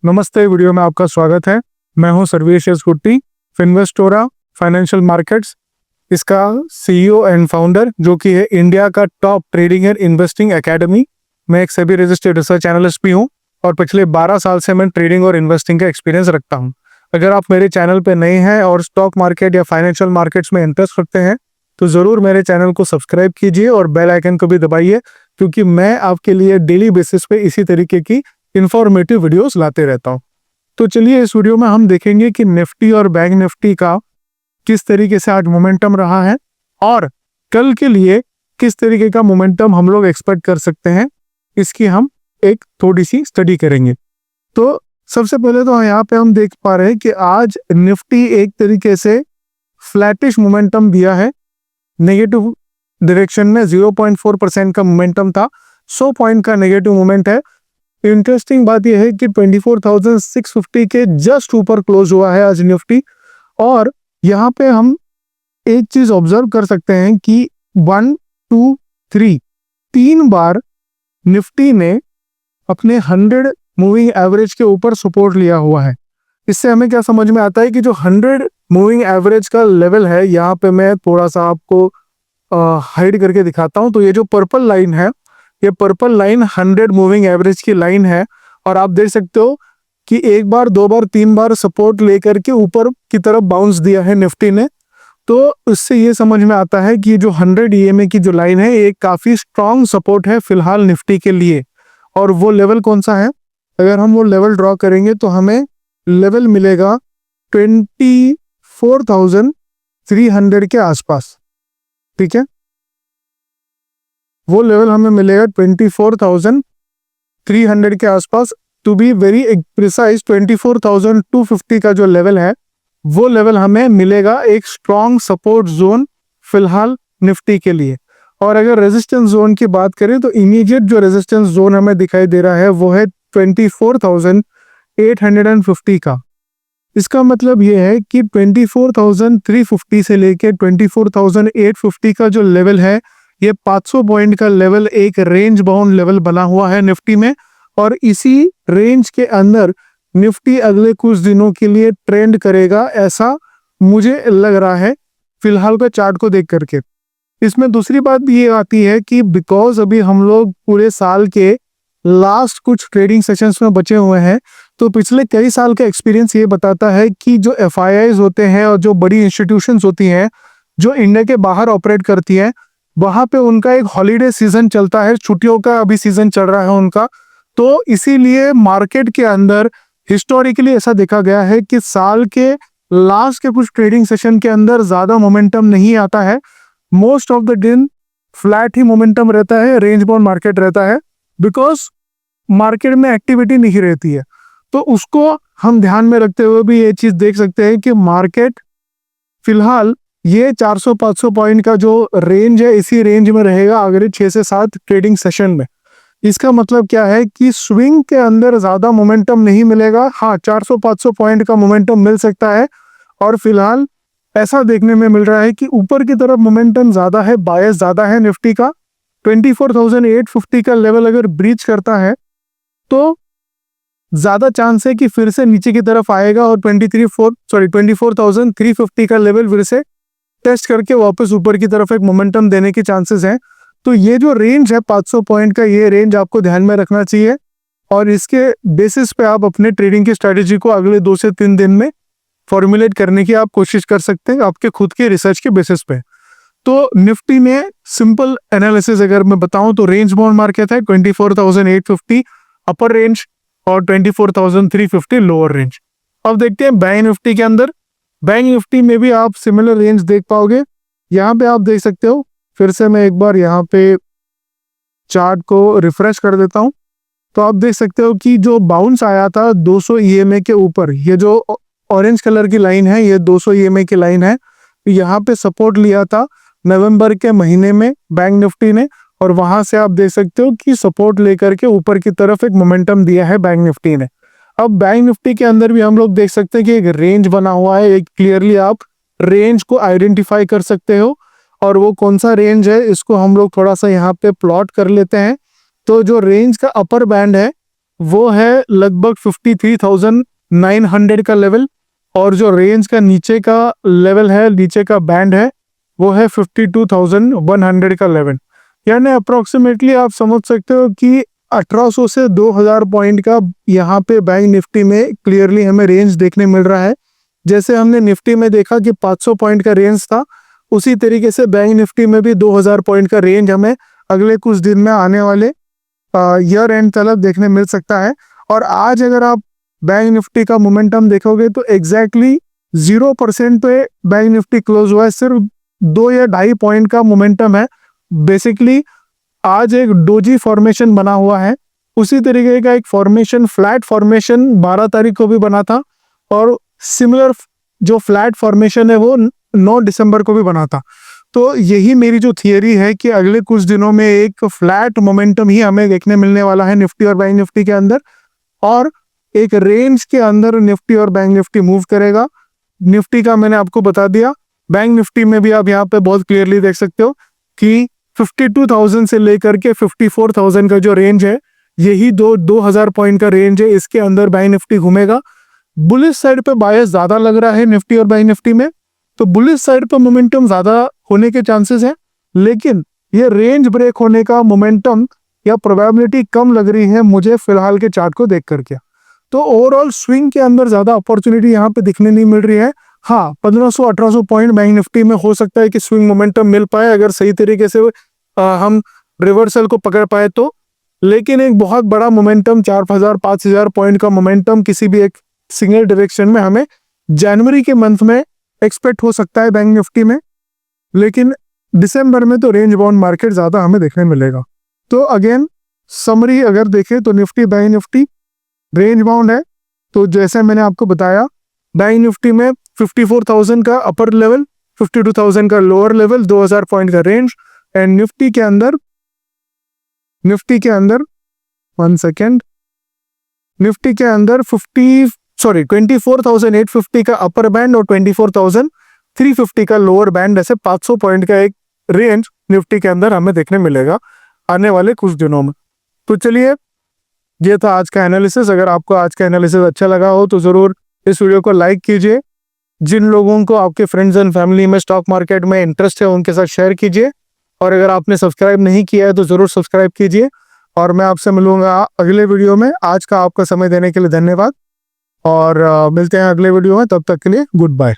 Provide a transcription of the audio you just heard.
नमस्ते, वीडियो में आपका स्वागत है। मैं हूं सर्वेश एस गुट्टी, फिन्वेस्टोरा फाइनेंशियल मार्केट्स इसका सीईओ एंड फाउंडर, जो कि है इंडिया का top trading and investing academy. मैं एक सेबी रजिस्टर्ड रिसर्च एनालिस्ट भी हूं और पिछले 12 साल से मैं ट्रेडिंग और इन्वेस्टिंग का एक्सपीरियंस रखता हूं। अगर आप मेरे चैनल पे नए हैं और स्टॉक मार्केट या फाइनेंशियल मार्केट्स में इंटरेस्ट रखते हैं तो ज़रूर मेरे चैनल को सब्सक्राइब कीजिए और बेल आइकन को भी दबाइए, क्योंकि मैं आपके लिए डेली बेसिस पे इसी तरीके की इंफॉर्मेटिव वीडियोस लाते रहता हूं। तो चलिए इस वीडियो में हम देखेंगे कि निफ्टी और बैंक निफ्टी का किस तरीके से आज मोमेंटम रहा है और कल के लिए किस तरीके का मोमेंटम हम लोग एक्सपेक्ट कर सकते हैं, इसकी हम एक थोड़ी सी स्टडी करेंगे। तो सबसे पहले तो यहाँ पे हम देख पा रहे हैं कि आज निफ्टी एक तरीके से फ्लैटिश मोमेंटम दिया है। नेगेटिव डायरेक्शन में 0.4% का मोमेंटम था, 100 पॉइंट का नेगेटिव मोमेंट है। इंटरेस्टिंग बात यह है कि 24,650 के जस्ट ऊपर क्लोज हुआ है आज निफ्टी। और यहाँ पे हम एक चीज ऑब्जर्व कर सकते हैं कि 1, 2, 3 तीन बार निफ्टी ने अपने 100 मूविंग एवरेज के ऊपर सपोर्ट लिया हुआ है। इससे हमें क्या समझ में आता है कि जो 100 मूविंग एवरेज का लेवल है, यहाँ पे मैं थोड़ा सा आपको हाइड करके दिखाता हूँ। तो ये जो पर्पल लाइन है, ये पर्पल लाइन 100 मूविंग एवरेज की लाइन है और आप देख सकते हो कि एक बार, दो बार, तीन बार सपोर्ट लेकर के ऊपर की तरफ बाउंस दिया है निफ्टी ने। तो इससे ये समझ में आता है कि जो 100 EMA की जो लाइन है, ये काफी स्ट्रॉन्ग सपोर्ट है फिलहाल निफ्टी के लिए। और वो लेवल कौन सा है, अगर हम वो लेवल ड्रॉ करेंगे तो हमें लेवल मिलेगा 24,300 के आसपास। ठीक है, वो लेवल हमें मिलेगा 24,300 के आसपास। टू बी वेरी प्रिसाइज 24,250 का जो लेवल है, वो लेवल हमें मिलेगा एक स्ट्रॉन्ग सपोर्ट जोन फिलहाल निफ्टी के लिए। और अगर रेजिस्टेंस जोन की बात करें तो इमीडिएट जो रेजिस्टेंस जोन हमें दिखाई दे रहा है वो है 24,850 का। इसका मतलब ये है कि 24,350 से लेकर 24,850 का जो लेवल है, ये 500 पॉइंट का लेवल एक रेंज बाउंड लेवल बना हुआ है निफ्टी में। और इसी रेंज के अंदर निफ्टी अगले कुछ दिनों के लिए ट्रेंड करेगा, ऐसा मुझे लग रहा है फिलहाल का चार्ट को देख करके। इसमें दूसरी बात भी ये आती है कि बिकॉज अभी हम लोग पूरे साल के लास्ट कुछ ट्रेडिंग सेशंस में बचे हुए हैं, तो पिछले कई साल का एक्सपीरियंस ये बताता है कि जो FIIs होते हैं और जो बड़ी इंस्टीट्यूशंस होती हैं जो इंडिया के बाहर ऑपरेट करती हैं, वहां पे उनका एक हॉलीडे सीजन चलता है, छुट्टियों का अभी सीजन चल रहा है उनका। तो इसीलिए मार्केट के अंदर हिस्टोरिकली ऐसा देखा गया है कि साल के लास्ट के कुछ ट्रेडिंग सेशन के अंदर ज्यादा मोमेंटम नहीं आता है। मोस्ट ऑफ द दिन फ्लैट ही मोमेंटम रहता है, रेंज बाउंड मार्केट रहता है, बिकॉज मार्केट में एक्टिविटी नहीं रहती है। तो उसको हम ध्यान में रखते हुए भी ये चीज देख सकते हैं कि मार्केट फिलहाल ये 400-500 पॉइंट का जो रेंज है, इसी रेंज में रहेगा अगले 6 से 7 ट्रेडिंग सेशन में। इसका मतलब क्या है कि स्विंग के अंदर ज्यादा मोमेंटम नहीं मिलेगा। हाँ, 400-500 पॉइंट का मोमेंटम मिल सकता है और फिलहाल ऐसा देखने में मिल रहा है कि ऊपर की तरफ मोमेंटम ज्यादा है, बायस ज्यादा है निफ्टी का। 24,850 का लेवल अगर ब्रीच करता है तो ज्यादा चांस है कि फिर से नीचे की तरफ आएगा और 24,350 का लेवल फिर से टेस्ट करके वापस ऊपर की तरफ एक मोमेंटम देने के चांसेस हैं। तो ये जो रेंज है 500 पॉइंट का, ये रेंज आपको ध्यान में रखना चाहिए और इसके बेसिस पे आप अपने ट्रेडिंग की स्ट्रेटेजी को अगले 2 से 3 दिन में फॉर्मुलेट करने की आप कोशिश कर सकते हैं आपके खुद के रिसर्च के बेसिस पे। तो निफ्टी में सिंपल एनालिसिस अगर मैं बताऊं तो रेंज बाउंड मार्केट है, 24,850 अपर रेंज और 24,350 लोअर रेंज। अब देखते हैं बैंक निफ्टी के अंदर। बैंक निफ्टी में भी आप सिमिलर रेंज देख पाओगे। यहाँ पे आप देख सकते हो, फिर से मैं एक बार यहाँ पे चार्ट को रिफ्रेश कर देता हूँ, तो आप देख सकते हो कि जो बाउंस आया था 200 EMA के ऊपर, ये जो ऑरेंज कलर की लाइन है, ये 200 EMA की लाइन है। यहाँ पे सपोर्ट लिया था नवंबर के महीने में बैंक निफ्टी ने और वहां से आप देख सकते हो कि सपोर्ट लेकर के ऊपर की तरफ एक मोमेंटम दिया है बैंक निफ्टी ने। अब बैंक निफ्टी के अंदर भी हम लोग देख सकते हैं कि एक रेंज बना हुआ है। एक क्लियरली आप रेंज को आइडेंटिफाई कर सकते हो और वो कौन सा रेंज है इसको हम लोग थोड़ा सा यहाँ पे प्लॉट कर लेते हैं। तो जो रेंज का अपर बैंड है वो है लगभग 53,900 का लेवल, और जो रेंज का नीचे का लेवल है, नीचे का बैंड है, वो है 52,100 का लेवल। यानी अप्रोक्सीमेटली आप समझ सकते हो कि 1800 से 2000 पॉइंट का यहाँ पे बैंक निफ्टी में क्लियरली हमें रेंज देखने मिल रहा है। जैसे हमने निफ्टी में देखा कि 500 पॉइंट का रेंज था, उसी तरीके से बैंक निफ्टी में भी 2000 पॉइंट का रेंज हमें अगले कुछ दिन में आने वाले ईयर एंड तक देखने मिल सकता है। और आज अगर आप बैंक निफ्टी का मोमेंटम देखोगे तो एग्जैक्टली 0% पे बैंक निफ्टी क्लोज हुआ है, सिर्फ 2 या 2.5 पॉइंट का मोमेंटम है। बेसिकली आज एक डोजी फॉर्मेशन बना हुआ है, उसी तरीके का एक फॉर्मेशन, फ्लैट फॉर्मेशन 12 तारीख को भी बना था, और सिमिलर जो फ्लैट फॉर्मेशन है वो 9 दिसंबर को भी बना था। तो यही मेरी जो थियरी है कि अगले कुछ दिनों में एक फ्लैट मोमेंटम ही हमें देखने मिलने वाला है निफ्टी और बैंक निफ्टी के अंदर, और एक रेंज के अंदर निफ्टी और बैंक निफ्टी मूव करेगा। निफ्टी का मैंने आपको बता दिया, बैंक निफ्टी में भी आप यहाँ पे बहुत क्लियरली देख सकते हो कि 52,000 से लेकर के 54,000 का जो रेंज है, यही 2000 पॉइंट का रेंज है, इसके अंदर बैंक निफ्टी घूमेगा। बुलिश साइड पे बायस ज्यादा लग रहा है निफ्टी और बैंक निफ्टी में, तो बुलिश साइड पे मोमेंटम ज्यादा होने के चांसेस हैं, लेकिन ये रेंज ब्रेक होने का मोमेंटम या प्रोबेबिलिटी कम लग रही है मुझे फिलहाल के चार्ट को देख करके। तो ओवरऑल स्विंग के अंदर ज्यादा अपॉर्चुनिटी यहाँ पे दिखने नहीं मिल रही है। हाँ, 1500-1800 पॉइंट बैंक निफ्टी में हो सकता है कि स्विंग मोमेंटम मिल पाए अगर सही तरीके से हम रिवर्सल को पकड़ पाए तो, लेकिन एक बहुत बड़ा मोमेंटम 4000-5000 पॉइंट का मोमेंटम किसी भी एक सिंगल डायरेक्शन में हमें जनवरी के मंथ में एक्सपेक्ट हो सकता है बैंक निफ्टी में, लेकिन दिसंबर में तो रेंज बाउंड मार्केट ज्यादा हमें देखने मिलेगा। तो अगेन समरी अगर देखें तो Nifty bank Nifty range bound है, तो जैसे मैंने आपको बताया बैंक निफ्टी में 54,000 का अपर लेवल, 52,000 का लोअर लेवल, 2000 पॉइंट का रेंज, एंड निफ्टी के अंदर 24,850 का अपर बैंड और 24,350 का लोअर बैंड, ऐसे 500 पॉइंट का एक रेंज निफ्टी के अंदर हमें देखने मिलेगा आने वाले कुछ दिनों में। तो चलिए, ये था आज का एनालिसिस। अगर आपको आज का एनालिसिस अच्छा लगा हो तो जरूर इस वीडियो को लाइक कीजिए। जिन लोगों को आपके फ्रेंड्स एंड फैमिली में स्टॉक मार्केट में इंटरेस्ट है उनके साथ शेयर कीजिए, और अगर आपने सब्सक्राइब नहीं किया है तो जरूर सब्सक्राइब कीजिए। और मैं आपसे मिलूंगा अगले वीडियो में। आज का आपका समय देने के लिए धन्यवाद, और मिलते हैं अगले वीडियो में, तब तक के लिए गुड बाय।